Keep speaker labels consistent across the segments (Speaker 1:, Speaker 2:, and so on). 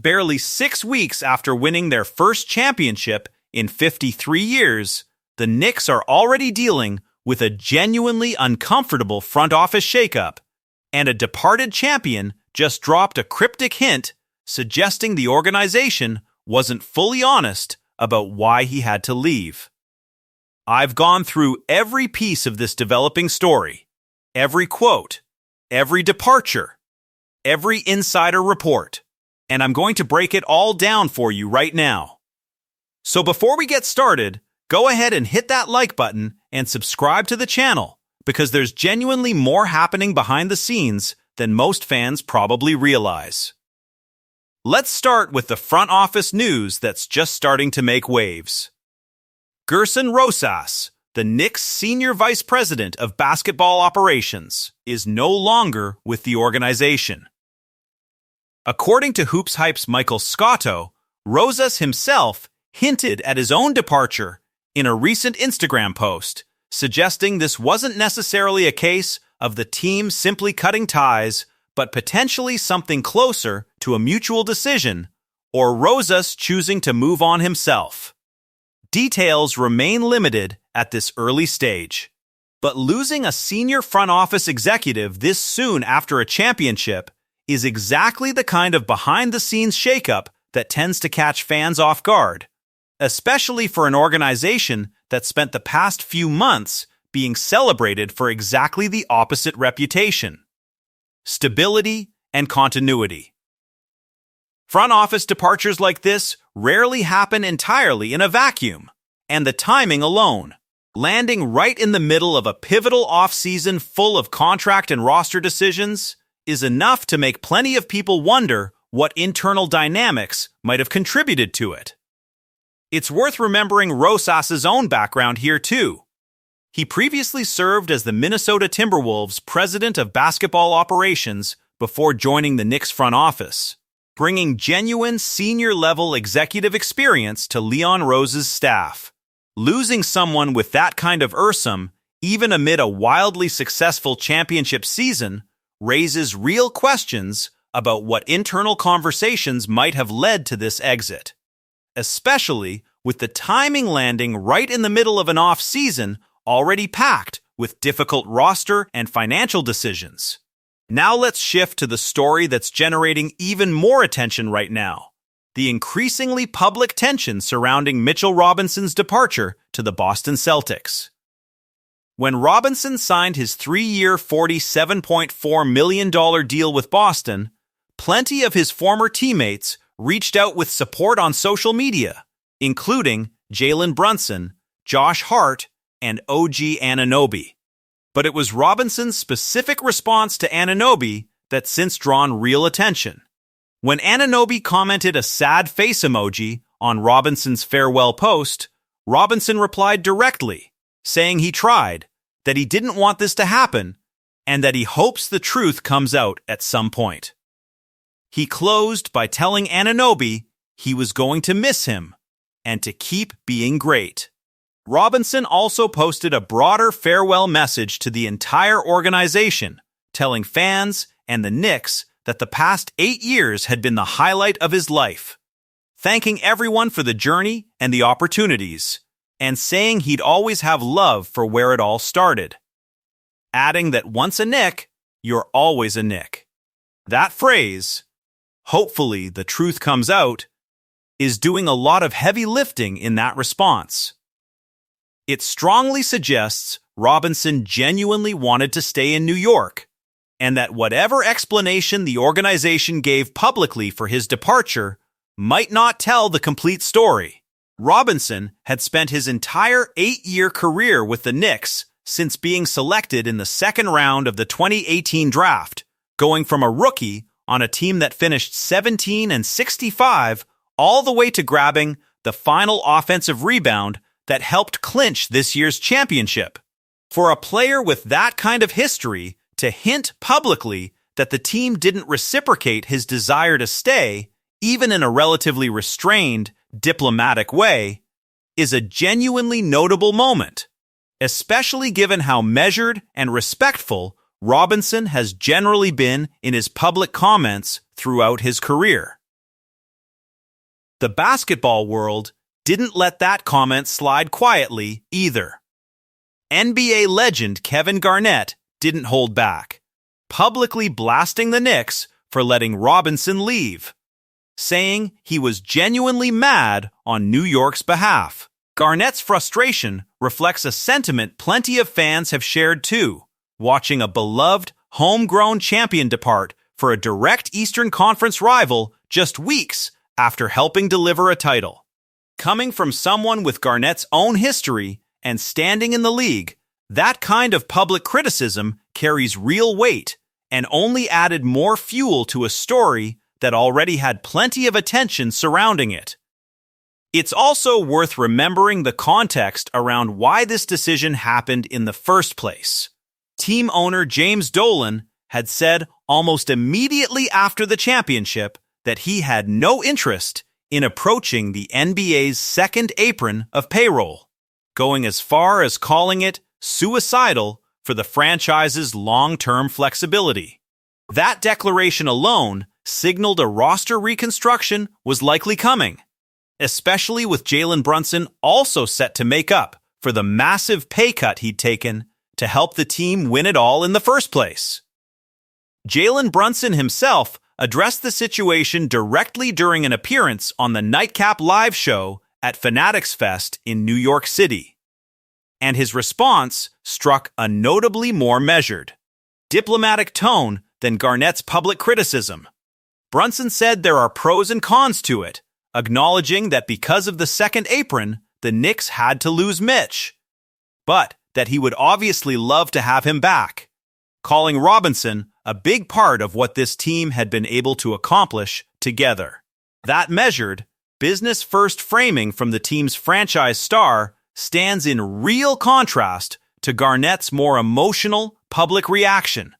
Speaker 1: barely 6 weeks after winning their first championship in 53 years, the Knicks are already dealing with a genuinely uncomfortable front office shakeup, and a departed champion just dropped a cryptic hint suggesting the organization wasn't fully honest about why he had to leave. I've gone through every piece of this developing story, every quote, every departure, every insider report, and I'm going to break it all down for you right now. So before we get started, go ahead and hit that like button and subscribe to the channel, because there's genuinely more happening behind the scenes than most fans probably realize. Let's start with the front office news that's just starting to make waves. Gerson Rosas, the Knicks Senior Vice President of Basketball Operations, is no longer with the organization. According to Hoops Hype's Michael Scotto, Rosas himself hinted at his own departure in a recent Instagram post, suggesting this wasn't necessarily a case of the team simply cutting ties, but potentially something closer to a mutual decision, or Rosas choosing to move on himself. Details remain limited at this early stage, but losing a senior front office executive this soon after a championship is exactly the kind of behind-the-scenes shakeup that tends to catch fans off guard, especially for an organization that spent the past few months being celebrated for exactly the opposite reputation: stability and continuity. Front office departures like this rarely happen entirely in a vacuum, and the timing alone, landing right in the middle of a pivotal offseason full of contract and roster decisions, is enough to make plenty of people wonder what internal dynamics might have contributed to it. It's worth remembering Rosas' own background here too. He previously served as the Minnesota Timberwolves president of basketball operations before joining the Knicks front office, bringing genuine senior-level executive experience to Leon Rose's staff. Losing someone with that kind of URSM, even amid a wildly successful championship season, raises real questions about what internal conversations might have led to this exit, especially with the timing landing right in the middle of an off-season already packed with difficult roster and financial decisions. Now let's shift to the story that's generating even more attention right now: the increasingly public tension surrounding Mitchell Robinson's departure to the Boston Celtics. When Robinson signed his 3-year, $47.4 million deal with Boston, plenty of his former teammates reached out with support on social media, including Jalen Brunson, Josh Hart, and OG Anunoby. But it was Robinson's specific response to Anunoby that's since drawn real attention. When Anunoby commented a sad face emoji on Robinson's farewell post, Robinson replied directly, saying he tried, that he didn't want this to happen, and that he hopes the truth comes out at some point. He closed by telling Anunoby he was going to miss him and to keep being great. Robinson also posted a broader farewell message to the entire organization, telling fans and the Knicks that the past 8 years had been the highlight of his life, thanking everyone for the journey and the opportunities, and saying he'd always have love for where it all started, adding that once a Knick, you're always a Knick. That phrase, "hopefully the truth comes out," is doing a lot of heavy lifting in that response. It strongly suggests Robinson genuinely wanted to stay in New York, and that whatever explanation the organization gave publicly for his departure might not tell the complete story. Robinson had spent his entire 8-year career with the Knicks since being selected in the second round of the 2018 draft, going from a rookie on a team that finished 17-65 all the way to grabbing the final offensive rebound that helped clinch this year's championship. For a player with that kind of history to hint publicly that the team didn't reciprocate his desire to stay, even in a relatively restrained, diplomatic way, is a genuinely notable moment, especially given how measured and respectful Robinson has generally been in his public comments throughout his career. The basketball world didn't let that comment slide quietly either. NBA legend Kevin Garnett didn't hold back, publicly blasting the Knicks for letting Robinson leave, saying he was genuinely mad on New York's behalf. Garnett's frustration reflects a sentiment plenty of fans have shared too, watching a beloved, homegrown champion depart for a direct Eastern Conference rival just weeks after helping deliver a title. Coming from someone with Garnett's own history and standing in the league, that kind of public criticism carries real weight and only added more fuel to a story that already had plenty of attention surrounding it. It's also worth remembering the context around why this decision happened in the first place. Team owner James Dolan had said almost immediately after the championship that he had no interest in approaching the NBA's second apron of payroll, going as far as calling it suicidal for the franchise's long-term flexibility. That declaration alone signaled a roster reconstruction was likely coming, especially with Jalen Brunson also set to make up for the massive pay cut he'd taken to help the team win it all in the first place. Jalen Brunson himself addressed the situation directly during an appearance on the Nightcap live show at Fanatics Fest in New York City. And his response struck a notably more measured, diplomatic tone than Garnett's public criticism. Brunson said there are pros and cons to it, acknowledging that because of the second apron, the Knicks had to lose Mitch, but that he would obviously love to have him back, calling Robinson a big part of what this team had been able to accomplish together. That measured, business-first framing from the team's franchise star stands in real contrast to Garnett's more emotional, public reaction,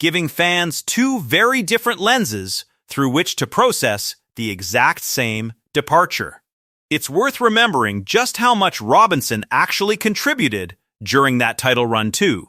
Speaker 1: giving fans two very different lenses through which to process the exact same departure. It's worth remembering just how much Robinson actually contributed during that title run too,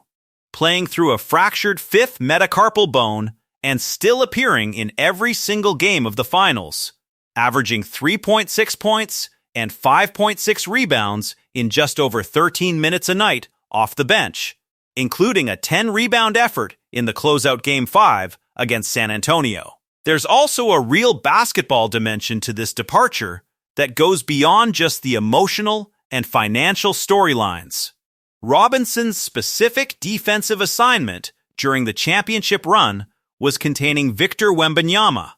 Speaker 1: playing through a fractured fifth metacarpal bone and still appearing in every single game of the finals, averaging 3.6 points and 5.6 rebounds in just over 13 minutes a night off the bench, including a 10-rebound effort in the closeout Game 5 against San Antonio. There's also a real basketball dimension to this departure that goes beyond just the emotional and financial storylines. Robinson's specific defensive assignment during the championship run was containing Victor Wembanyama,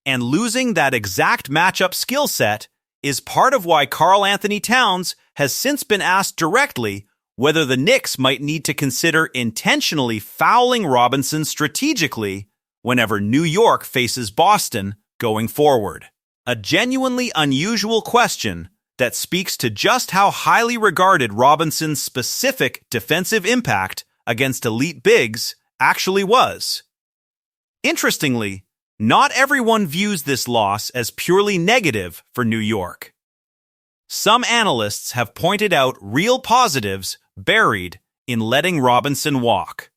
Speaker 1: and losing that exact matchup skill set is part of why Karl Anthony Towns has since been asked directly whether the Knicks might need to consider intentionally fouling Robinson strategically whenever New York faces Boston going forward. A genuinely unusual question that speaks to just how highly regarded Robinson's specific defensive impact against elite bigs actually was. Interestingly, not everyone views this loss as purely negative for New York. Some analysts have pointed out real positives buried in letting Robinson walk,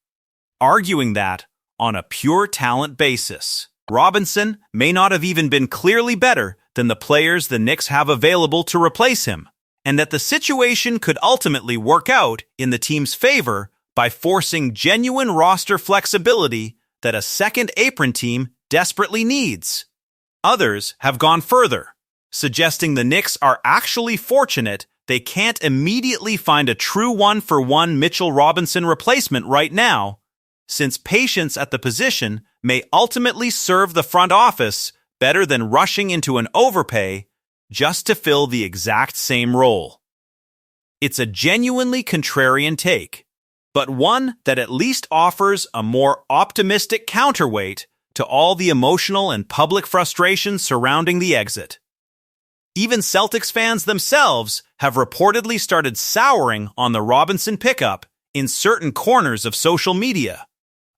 Speaker 1: arguing that, on a pure talent basis, Robinson may not have even been clearly better than the players the Knicks have available to replace him, and that the situation could ultimately work out in the team's favor by forcing genuine roster flexibility that a second apron team desperately needs. Others have gone further, suggesting the Knicks are actually fortunate they can't immediately find a true one-for-one Mitchell Robinson replacement right now, since patience at the position may ultimately serve the front office better than rushing into an overpay just to fill the exact same role. It's a genuinely contrarian take, but one that at least offers a more optimistic counterweight to all the emotional and public frustration surrounding the exit. Even Celtics fans themselves have reportedly started souring on the Robinson pickup in certain corners of social media.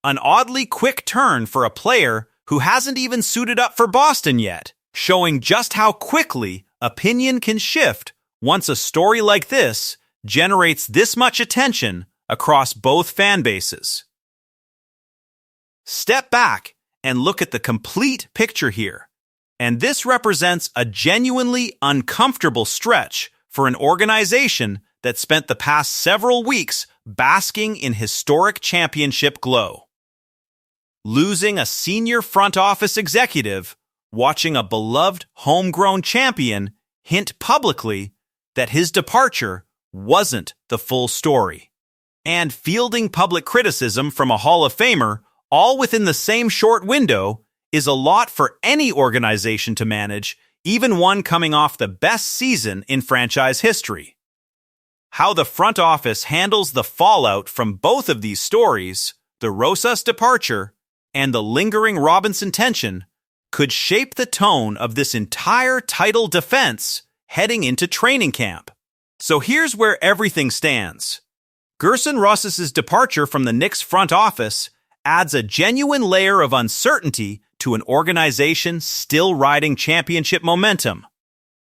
Speaker 1: An oddly quick turn for a player who hasn't even suited up for Boston yet, showing just how quickly opinion can shift once a story like this generates this much attention across both fan bases. Step back and look at the complete picture here. And this represents a genuinely uncomfortable stretch for an organization that spent the past several weeks basking in historic championship glow. Losing a senior front office executive, watching a beloved homegrown champion hint publicly that his departure wasn't the full story, and fielding public criticism from a Hall of Famer all within the same short window is a lot for any organization to manage, even one coming off the best season in franchise history. How the front office handles the fallout from both of these stories, the Rosas departure and the lingering Robinson tension, could shape the tone of this entire title defense heading into training camp. So here's where everything stands. Gerson Rosas' departure from the Knicks front office adds a genuine layer of uncertainty to an organization still riding championship momentum,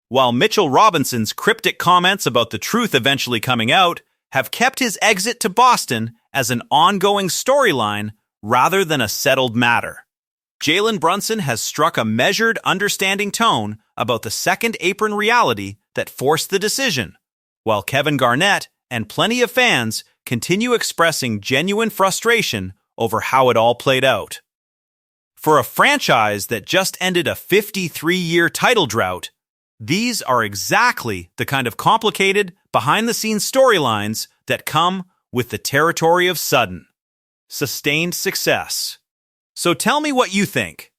Speaker 1: while Mitchell Robinson's cryptic comments about the truth eventually coming out have kept his exit to Boston as an ongoing storyline rather than a settled matter. Jalen Brunson has struck a measured, understanding tone about the second apron reality that forced the decision, while Kevin Garnett and plenty of fans continue expressing genuine frustration over how it all played out. For a franchise that just ended a 53-year title drought, these are exactly the kind of complicated, behind-the-scenes storylines that come with the territory of sudden, sustained success. So tell me what you think.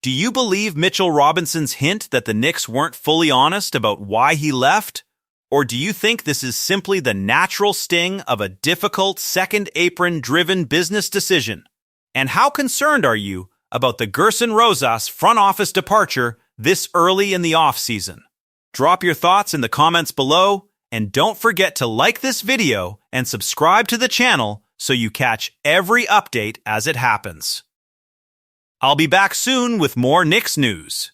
Speaker 1: Do you believe Mitchell Robinson's hint that the Knicks weren't fully honest about why he left? Or do you think this is simply the natural sting of a difficult second apron-driven business decision? And how concerned are you about the Gerson Rosas front office departure this early in the offseason? Drop your thoughts in the comments below, and don't forget to like this video and subscribe to the channel so you catch every update as it happens. I'll be back soon with more Knicks news.